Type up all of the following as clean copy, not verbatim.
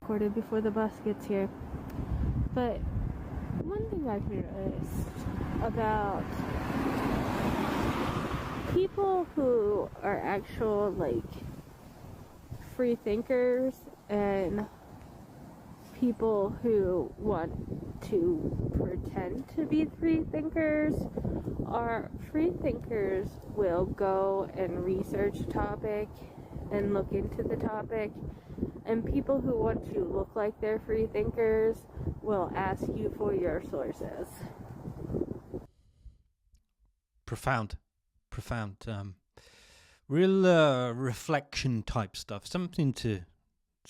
recorded before the bus gets here. But one thing I've noticed about people who are actual, free thinkers and people who want to pretend to be free thinkers are free thinkers will go and research a topic and look into the topic, and people who want to look like they're free thinkers will ask you for your sources. Profound. Real reflection type stuff. Something to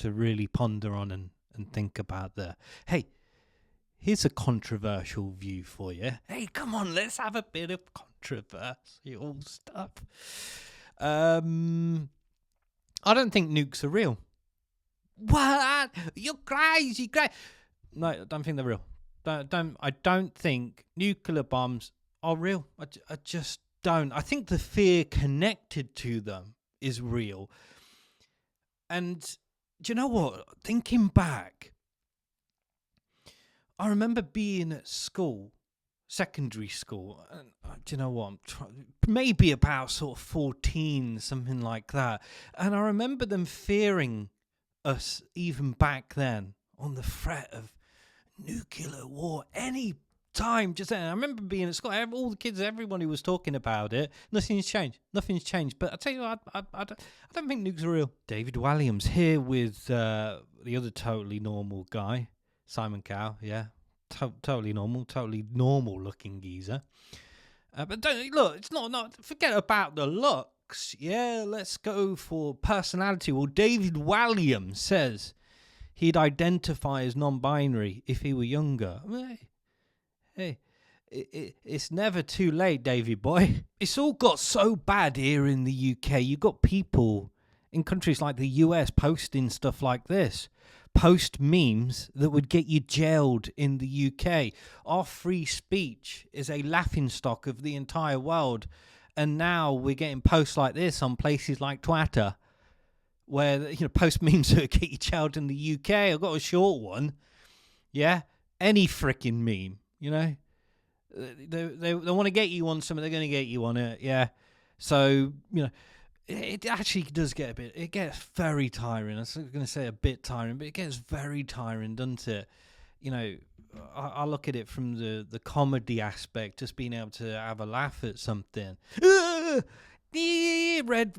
really ponder on and think about there. Hey, here's a controversial view for you. Hey, come on, let's have a bit of controversial stuff. I don't think nukes are real. What? You're crazy. No, I don't think they're real. I don't think nuclear bombs are real. I just don't. I think the fear connected to them is real. And do you know what? Thinking back, I remember being at school, secondary school, and do you know what? Maybe about sort of 14, something like that. And I remember them fearing us even back then on the threat of nuclear war any time. Just then, I remember being at school, all the kids, everyone who was talking about it. Nothing's changed. But I tell you what, I don't think nukes are real. David Walliams here with the other totally normal guy, Simon Cowell. Yeah, totally normal looking geezer. But don't look. It's not. Forget about the looks. Yeah, let's go for personality. Well, David Walliams says he'd identify as non-binary if he were younger. Hey, it's never too late, Davy boy. It's all got so bad here in the UK. You got people in countries like the US posting stuff like this. Post memes that would get you jailed in the UK. Our free speech is a laughingstock of the entire world. And now we're getting posts like this on places like Twitter, where, post memes that get you jailed in the UK. I've got a short one. Yeah? Any freaking meme, They want to get you on something, they're going to get you on it, yeah. So, it actually does it gets very tiring. I was going to say a bit tiring, but it gets very tiring, doesn't it? I look at it from the comedy aspect, just being able to have a laugh at something. Red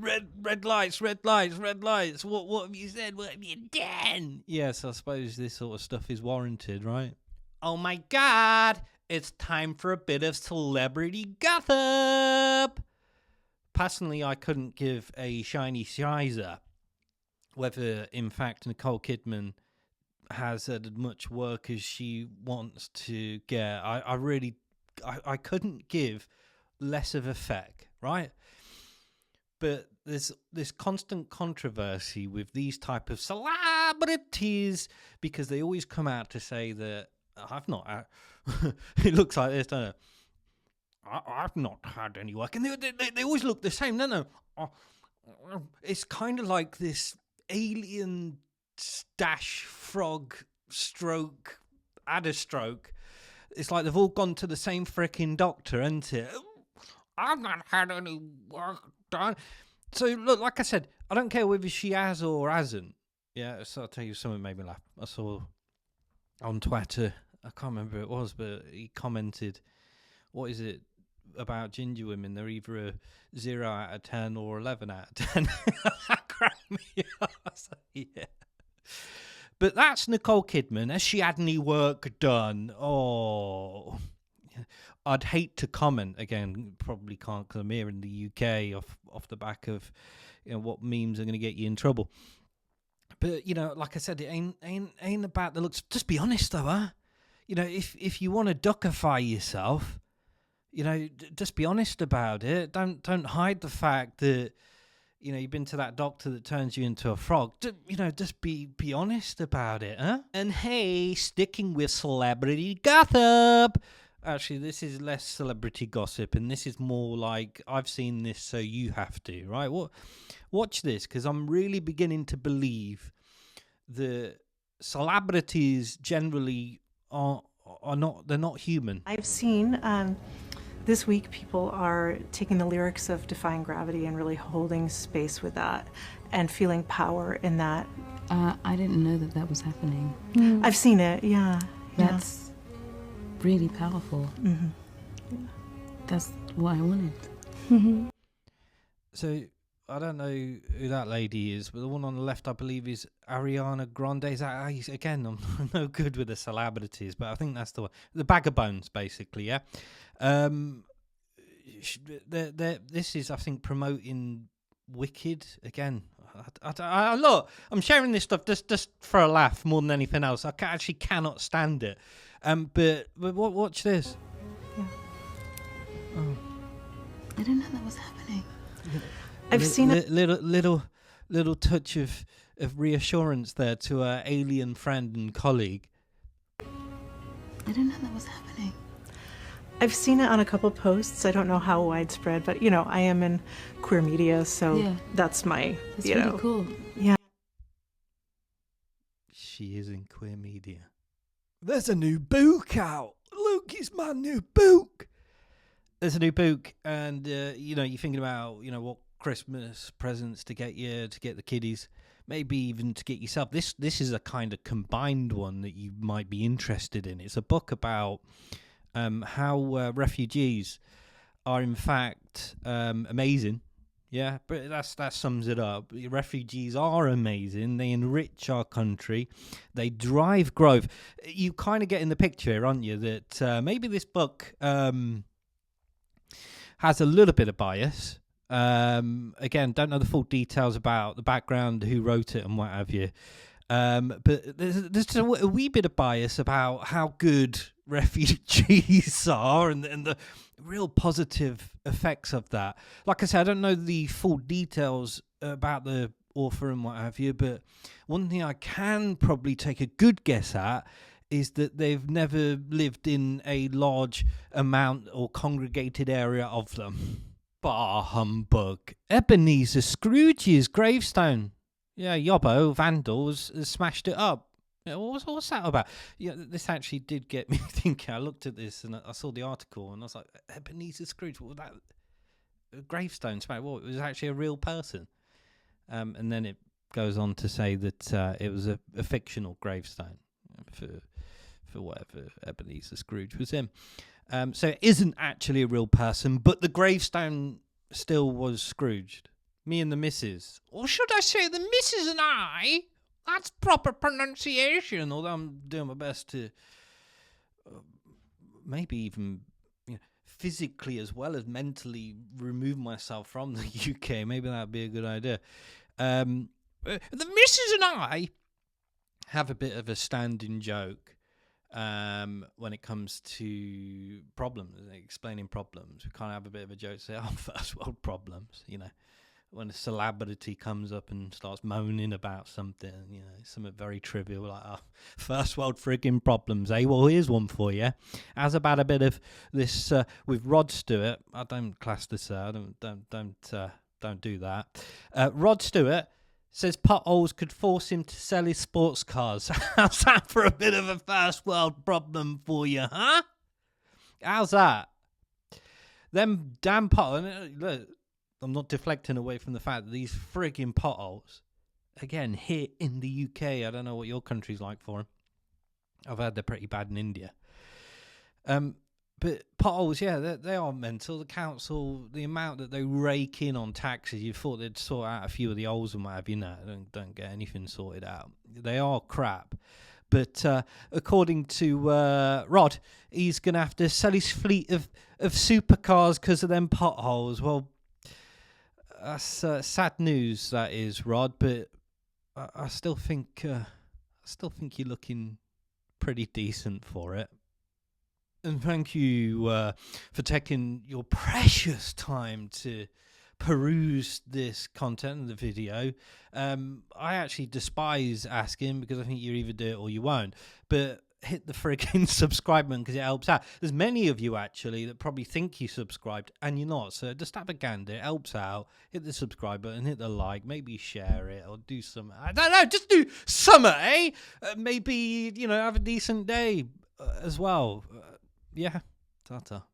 lights. What have you said? What have you done? Yes, I suppose this sort of stuff is warranted, right? Oh my God, it's time for a bit of celebrity gossip. Personally, I couldn't give a shiny shizer whether, in fact, Nicole Kidman has had as much work as she wants to get. I couldn't give less of a feck, right? But there's this constant controversy with these type of celebrities because they always come out to say that I've not. It looks like this, don't it? I've not had any work, and they always look the same, don't they? It's kind of like this alien stash frog stroke, adder stroke. It's like they've all gone to the same freaking doctor, isn't it? I've not had any work done. So look, like I said, I don't care whether she has or hasn't. Yeah, so I'll tell you something made me laugh. I saw on Twitter, I can't remember who it was, but he commented, what is it about ginger women? They're either a 0 out of 10 or 11 out of 10. That cracked me up. Yeah. But that's Nicole Kidman. Has she had any work done? Oh, I'd hate to comment. Again, probably can't because I'm here in the UK off the back of what memes are going to get you in trouble. But, like I said, it ain't about the looks. Just be honest, though, huh? If you want to duckify yourself, just be honest about it. Don't hide the fact that, you've been to that doctor that turns you into a frog. Just be honest about it, huh? And hey, sticking with celebrity gossip. Actually, this is less celebrity gossip, and this is more like I've seen this, so you have to, right? Watch this, because I'm really beginning to believe that celebrities generally are not, they're not human. I've seen this week people are taking the lyrics of Defying Gravity and really holding space with that and feeling power in that. I didn't know that that was happening. I've seen it, yeah. That's really powerful. Mm-hmm. That's what I wanted. So I don't know who that lady is, but the one on the left, I believe, is Ariana Grande. Is that, again, I'm no good with the celebrities, but I think that's the one. The Bag of Bones, basically, yeah. This is, I think, promoting Wicked again. I look, I'm sharing this stuff just for a laugh more than anything else. I actually cannot stand it. But watch this. Yeah. Oh. I didn't know that was happening. I've seen it. Little touch of reassurance there to our alien friend and colleague. I didn't know that was happening. I've seen it on a couple posts. I don't know how widespread, but I am in queer media, so that's my, It's really cool. Yeah. She is in queer media. There's a new book out. Look, it's my new book. There's a new book, and you're thinking about what Christmas presents to get the kiddies, maybe even to get yourself. This is a kind of combined one that you might be interested in. It's a book about how refugees are in fact amazing. Yeah, but that sums it up. Refugees are amazing. They enrich our country. They drive growth. You kind of get in the picture, aren't you, that maybe this book has a little bit of bias. Again, don't know the full details about the background, who wrote it and what have you. But there's a wee bit of bias about how good refugees are and the real positive effects of that. Like I said, I don't know the full details about the author and what have you, but one thing I can probably take a good guess at is that they've never lived in a large amount or congregated area of them. Bah humbug. Ebenezer Scrooge's gravestone. Yeah, Yobbo, vandals, smashed it up. What's that about? Yeah, this actually did get me thinking. I looked at this and I saw the article and I was like, Ebenezer Scrooge, what was that? A gravestone smashed? What, it was actually a real person? And then it goes on to say that it was a fictional gravestone for whatever Ebenezer Scrooge was in. So it isn't actually a real person, but the gravestone still was Scrooged. Me and the missus. Or should I say the missus and I? That's proper pronunciation, although I'm doing my best to maybe even physically as well as mentally remove myself from the UK. Maybe that would be a good idea. The missus and I have a bit of a standing joke when it comes to problems, explaining problems. We kind of have a bit of a joke, say, first world problems, when a celebrity comes up and starts moaning about something, something very trivial, like, first world frigging problems, eh? Well, here's one for you. How's about a bit of this with Rod Stewart? I don't class this, don't do that. Rod Stewart says potholes could force him to sell his sports cars. How's that for a bit of a first world problem for you, huh? How's that? Them damn potholes. Look, I'm not deflecting away from the fact that these frigging potholes, again, here in the UK, I don't know what your country's like for them. I've heard they're pretty bad in India. But potholes, yeah, they are mental. The council, the amount that they rake in on taxes, you thought they'd sort out a few of the holes and what have you. No, don't get anything sorted out. They are crap. But according to Rod, he's going to have to sell his fleet of supercars because of them potholes. Well, that's sad news, that is, Rod. But I still think you're looking pretty decent for it. And thank you for taking your precious time to peruse this content of the video. I actually despise asking because I think you either do it or you won't. But hit the freaking subscribe button because it helps out. There's many of you actually that probably think you subscribed and you're not. So just have a gander. It helps out. Hit the subscribe button, hit the like, maybe share it or do some. I don't know. Just do summer, eh? Maybe, have a decent day as well. Yeah. Ta-ta.